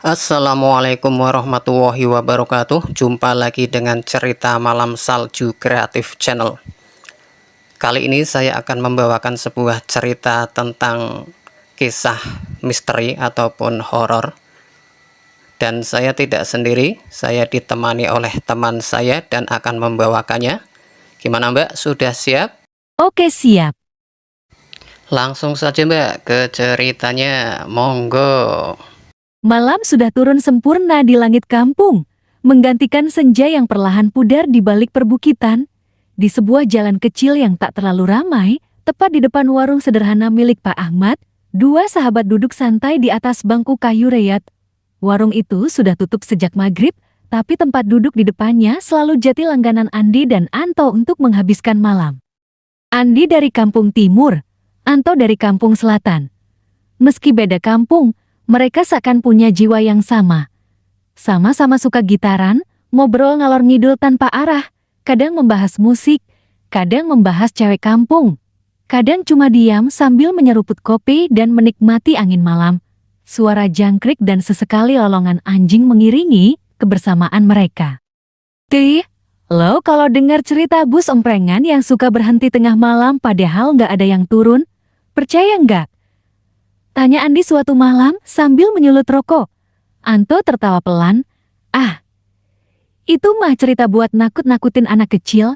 Assalamualaikum warahmatullahi wabarakatuh. Jumpa lagi dengan cerita Malam Salju Kreatif Channel. Kali ini saya akan membawakan sebuah cerita tentang kisah misteri ataupun horor. Dan saya tidak sendiri, saya ditemani oleh teman saya dan akan membawakannya. Gimana Mbak, sudah siap? Oke, siap. Langsung saja Mbak ke ceritanya, monggo. Malam sudah turun sempurna di langit kampung, menggantikan senja yang perlahan pudar di balik perbukitan. Di sebuah jalan kecil yang tak terlalu ramai, tepat di depan warung sederhana milik Pak Ahmad, dua sahabat duduk santai di atas bangku kayu reyat. Warung itu sudah tutup sejak maghrib, tapi tempat duduk di depannya selalu jadi langganan Andi dan Anto untuk menghabiskan malam. Andi dari kampung timur, Anto dari kampung selatan. Meski beda kampung, mereka seakan punya jiwa yang sama. Sama-sama suka gitaran, ngobrol ngalor ngidul tanpa arah, kadang membahas musik, kadang membahas cewek kampung. Kadang cuma diam sambil menyeruput kopi dan menikmati angin malam. Suara jangkrik dan sesekali lolongan anjing mengiringi kebersamaan mereka. Lo kalau dengar cerita bus omprengan yang suka berhenti tengah malam padahal nggak ada yang turun, percaya nggak? Tanya Andi suatu malam sambil menyulut rokok. Anto tertawa pelan. Itu mah cerita buat nakut-nakutin anak kecil.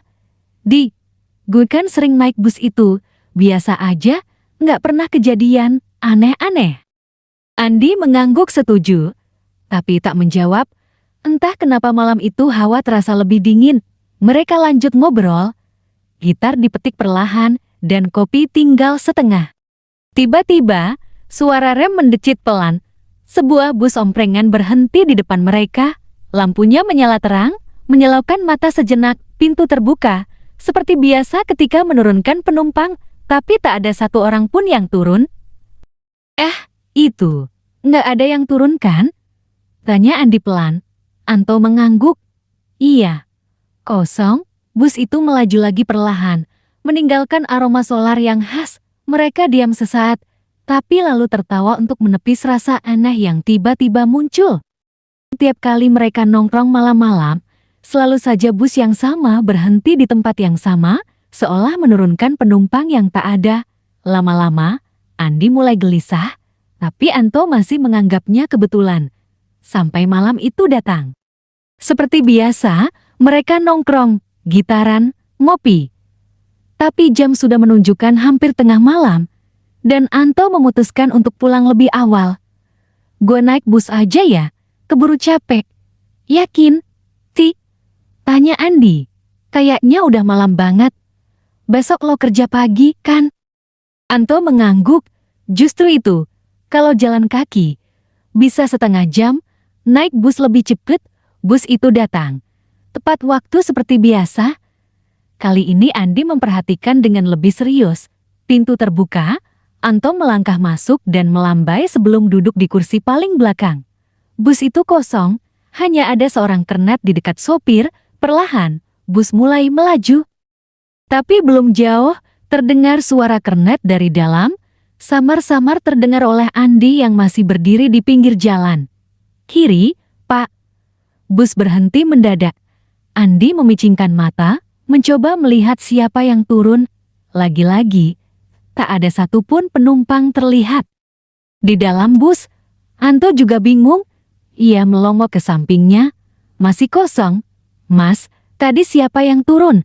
Gue kan sering naik bus itu. Biasa aja, nggak pernah kejadian aneh-aneh. Andi mengangguk setuju, tapi tak menjawab. Entah kenapa malam itu hawa terasa lebih dingin. Mereka lanjut ngobrol. Gitar dipetik perlahan dan kopi tinggal setengah. Tiba-tiba, suara rem mendecit pelan. Sebuah bus omprengan berhenti di depan mereka. Lampunya menyala terang, menyilaukan mata sejenak. Pintu terbuka, seperti biasa ketika menurunkan penumpang, tapi tak ada satu orang pun yang turun. Itu, nggak ada yang turun kan? Tanya Andi pelan. Anto mengangguk. Iya, kosong. Bus itu melaju lagi perlahan, meninggalkan aroma solar yang khas. Mereka diam sesaat, tapi lalu tertawa untuk menepis rasa aneh yang tiba-tiba muncul. Setiap kali mereka nongkrong malam-malam, selalu saja bus yang sama berhenti di tempat yang sama, seolah menurunkan penumpang yang tak ada. Lama-lama, Andi mulai gelisah, tapi Anto masih menganggapnya kebetulan. Sampai malam itu datang. Seperti biasa, mereka nongkrong, gitaran, ngopi. Tapi jam sudah menunjukkan hampir tengah malam, dan Anto memutuskan untuk pulang lebih awal. Gue naik bus aja ya, keburu capek. Yakin? Tanya Andi. Kayaknya udah malam banget. Besok lo kerja pagi, kan? Anto mengangguk. Justru itu, kalau jalan kaki, bisa setengah jam, naik bus lebih cepat, bus itu datang. Tepat waktu seperti biasa. Kali ini Andi memperhatikan dengan lebih serius. Pintu terbuka, Anto melangkah masuk dan melambai sebelum duduk di kursi paling belakang. Bus itu kosong, hanya ada seorang kernet di dekat sopir. Perlahan, bus mulai melaju. Tapi belum jauh, terdengar suara kernet dari dalam, samar-samar terdengar oleh Andi yang masih berdiri di pinggir jalan. Kiri, Pak. Bus berhenti mendadak. Andi memicingkan mata, mencoba melihat siapa yang turun. Lagi-lagi, tak ada satupun penumpang terlihat. Di dalam bus, Anto juga bingung. Ia melongo ke sampingnya. Masih kosong. Mas, tadi siapa yang turun?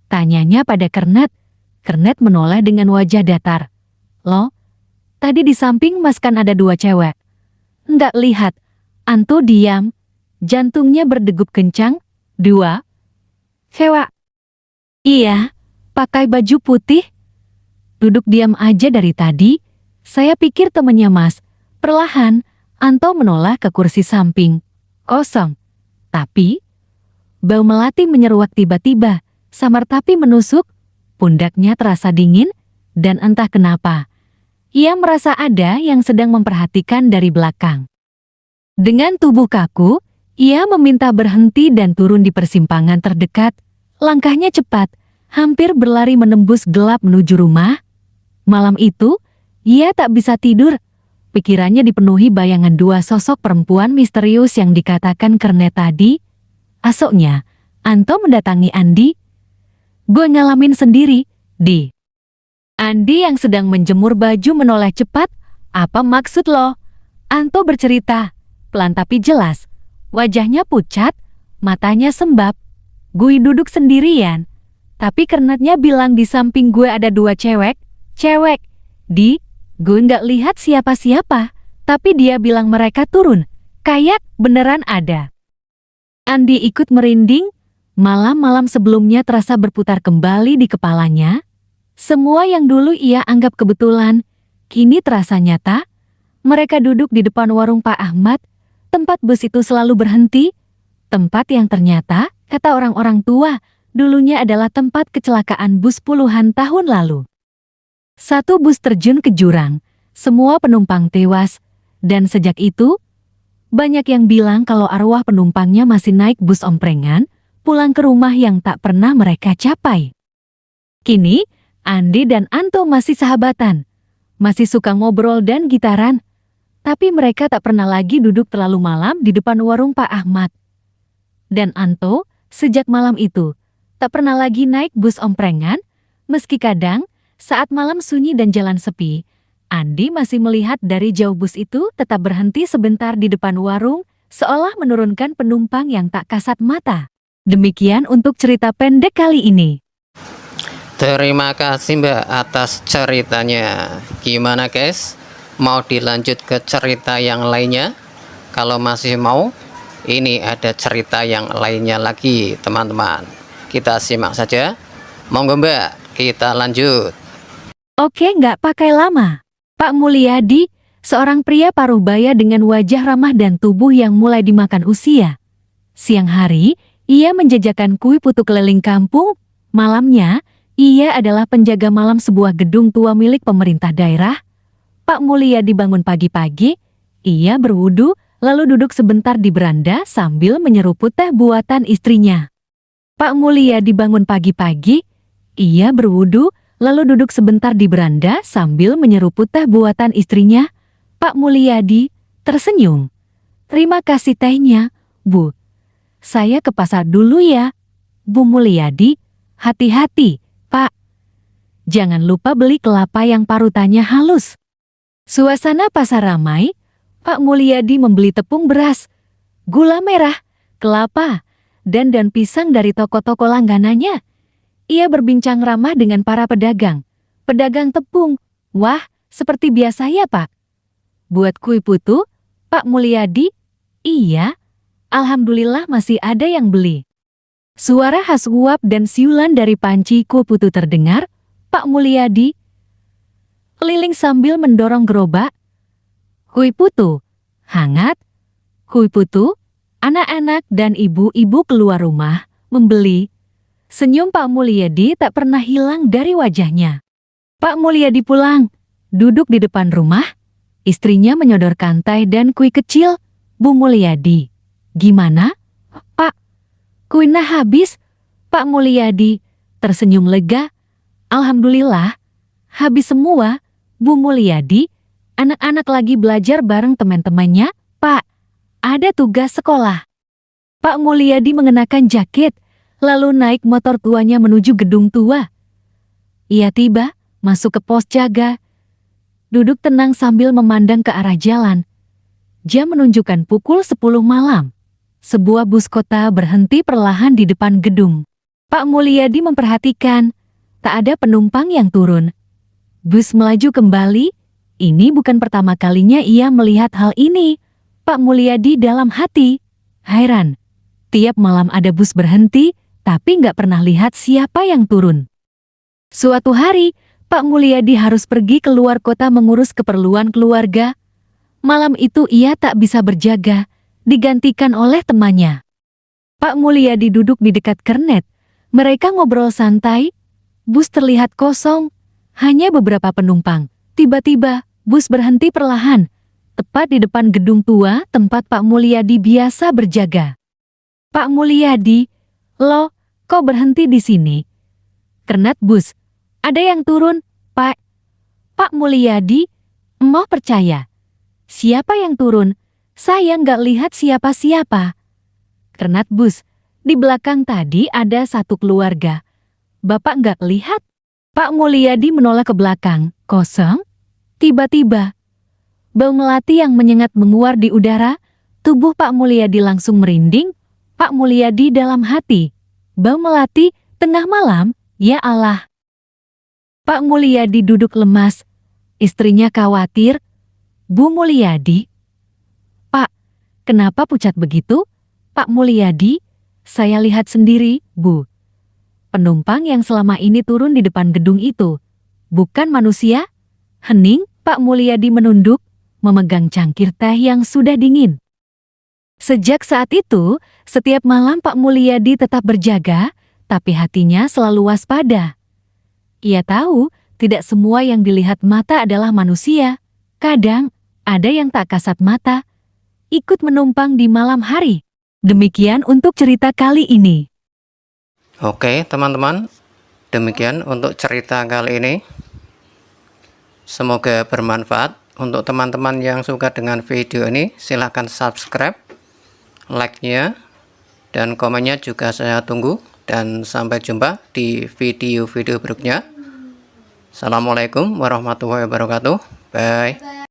Tanyanya pada kernet. Kernet menoleh dengan wajah datar. Lo, tadi di samping mas kan ada dua cewek. Nggak lihat. Anto diam. Jantungnya berdegup kencang. Dua cewek. Iya, pakai baju putih. Duduk diam aja dari tadi. Saya pikir temannya mas. Perlahan, Anto menoleh ke kursi samping. Kosong. Tapi, bau melati menyeruak tiba-tiba. Samar tapi menusuk. Pundaknya terasa dingin, dan entah kenapa. Ia merasa ada yang sedang memperhatikan dari belakang. Dengan tubuh kaku, ia meminta berhenti dan turun di persimpangan terdekat. Langkahnya cepat, hampir berlari menembus gelap menuju rumah. Malam itu, ia tak bisa tidur. Pikirannya dipenuhi bayangan dua sosok perempuan misterius yang dikatakan Kernet tadi. Asoknya, Anto mendatangi Andi. Gue ngalamin sendiri, Di. Andi yang sedang menjemur baju menoleh cepat. Apa maksud lo? Anto bercerita, pelan tapi jelas. Wajahnya pucat, matanya sembab. Gue duduk sendirian. Tapi Kernetnya bilang di samping gue ada dua cewek. Cewek, Di. Gue nggak lihat siapa-siapa, tapi dia bilang mereka turun. Kayak beneran ada. Andi ikut merinding. Malam-malam sebelumnya terasa berputar kembali di kepalanya. Semua yang dulu ia anggap kebetulan, kini terasa nyata. Mereka duduk di depan warung Pak Ahmad. Tempat bus itu selalu berhenti. Tempat yang ternyata, kata orang-orang tua, dulunya adalah tempat kecelakaan bus puluhan tahun lalu. Satu bus terjun ke jurang, semua penumpang tewas, dan sejak itu, banyak yang bilang kalau arwah penumpangnya masih naik bus omprengan, pulang ke rumah yang tak pernah mereka capai. Kini, Andi dan Anto masih sahabatan, masih suka ngobrol dan gitaran, tapi mereka tak pernah lagi duduk terlalu malam di depan warung Pak Ahmad. Dan Anto, sejak malam itu, tak pernah lagi naik bus omprengan, meski kadang, saat malam sunyi dan jalan sepi, Andi masih melihat dari jauh bus itu tetap berhenti sebentar di depan warung, seolah menurunkan penumpang yang tak kasat mata. Demikian untuk cerita pendek kali ini. Terima kasih Mbak atas ceritanya. Gimana guys? Mau dilanjut ke cerita yang lainnya? Kalau masih mau, ini ada cerita yang lainnya lagi teman-teman. Kita simak saja. Monggo Mbak, kita lanjut. Oke, nggak pakai lama. Pak Mulyadi, seorang pria paruh baya dengan wajah ramah dan tubuh yang mulai dimakan usia. Siang hari, ia menjajakan kue putu keliling kampung. Malamnya, ia adalah penjaga malam sebuah gedung tua milik pemerintah daerah. Pak Mulyadi bangun pagi-pagi, ia berwudu, lalu duduk sebentar di beranda sambil menyeruput teh buatan istrinya. Pak Mulyadi bangun pagi-pagi, ia berwudu, lalu duduk sebentar di beranda sambil menyeruput teh buatan istrinya. Pak Mulyadi tersenyum. Terima kasih tehnya, Bu. Saya ke pasar dulu ya. Bu Mulyadi, hati-hati, Pak. Jangan lupa beli kelapa yang parutannya halus. Suasana pasar ramai. Pak Mulyadi membeli tepung beras, gula merah, kelapa, dan daun pisang dari toko-toko langganannya. Ia berbincang ramah dengan para pedagang. Pedagang tepung, wah, seperti biasa ya Pak. Buat kue putu, Pak Mulyadi? Iya, alhamdulillah masih ada yang beli. Suara khas uap dan siulan dari panci kue putu terdengar. Pak Mulyadi keliling sambil mendorong gerobak. Kue putu, hangat. Kue putu, anak-anak dan ibu-ibu keluar rumah, membeli. Senyum Pak Mulyadi tak pernah hilang dari wajahnya. Pak Mulyadi pulang, duduk di depan rumah. Istrinya menyodorkan teh dan kue kecil. Bu Mulyadi, gimana? Pak, kuenya habis. Pak Mulyadi tersenyum lega. Alhamdulillah, habis semua. Bu Mulyadi, anak-anak lagi belajar bareng teman-temannya. Pak, ada tugas sekolah. Pak Mulyadi mengenakan jaket, lalu naik motor tuanya menuju gedung tua. Ia tiba, masuk ke pos jaga. Duduk tenang sambil memandang ke arah jalan. Jam menunjukkan pukul 10 malam. Sebuah bus kota berhenti perlahan di depan gedung. Pak Mulyadi memperhatikan, tak ada penumpang yang turun. Bus melaju kembali. Ini bukan pertama kalinya ia melihat hal ini. Pak Mulyadi dalam hati heran. Tiap malam ada bus berhenti, tapi nggak pernah lihat siapa yang turun. Suatu hari, Pak Mulyadi harus pergi keluar kota mengurus keperluan keluarga. Malam itu ia tak bisa berjaga, digantikan oleh temannya. Pak Mulyadi duduk di dekat Kernet. Mereka ngobrol santai. Bus terlihat kosong, hanya beberapa penumpang. Tiba-tiba, bus berhenti perlahan, tepat di depan gedung tua tempat Pak Mulyadi biasa berjaga. Pak Mulyadi, loh, kok berhenti di sini? Kernet bus, ada yang turun, Pak. Pak Mulyadi, emoh percaya. Siapa yang turun? Saya nggak lihat siapa-siapa. Kernat bus, di belakang tadi ada satu keluarga. Bapak nggak lihat? Pak Mulyadi menoleh ke belakang. Kosong? Tiba-tiba, bau melati yang menyengat menguar di udara. Tubuh Pak Mulyadi langsung merinding. Pak Mulyadi dalam hati. Bau melati, tengah malam, ya Allah. Pak Mulyadi duduk lemas. Istrinya khawatir. Bu Mulyadi. Pak, kenapa pucat begitu? Pak Mulyadi, saya lihat sendiri, Bu. Penumpang yang selama ini turun di depan gedung itu. Bukan manusia? Hening, Pak Mulyadi menunduk, memegang cangkir teh yang sudah dingin. Sejak saat itu, setiap malam Pak Mulyadi tetap berjaga, tapi hatinya selalu waspada. Ia tahu, tidak semua yang dilihat mata adalah manusia. Kadang, ada yang tak kasat mata, ikut menumpang di malam hari. Demikian untuk cerita kali ini. Oke teman-teman, demikian untuk cerita kali ini. Semoga bermanfaat. Untuk teman-teman yang suka dengan video ini, silahkan subscribe, like-nya, dan komennya juga saya tunggu. Dan sampai jumpa di video-video berikutnya. Assalamualaikum warahmatullahi wabarakatuh. Bye.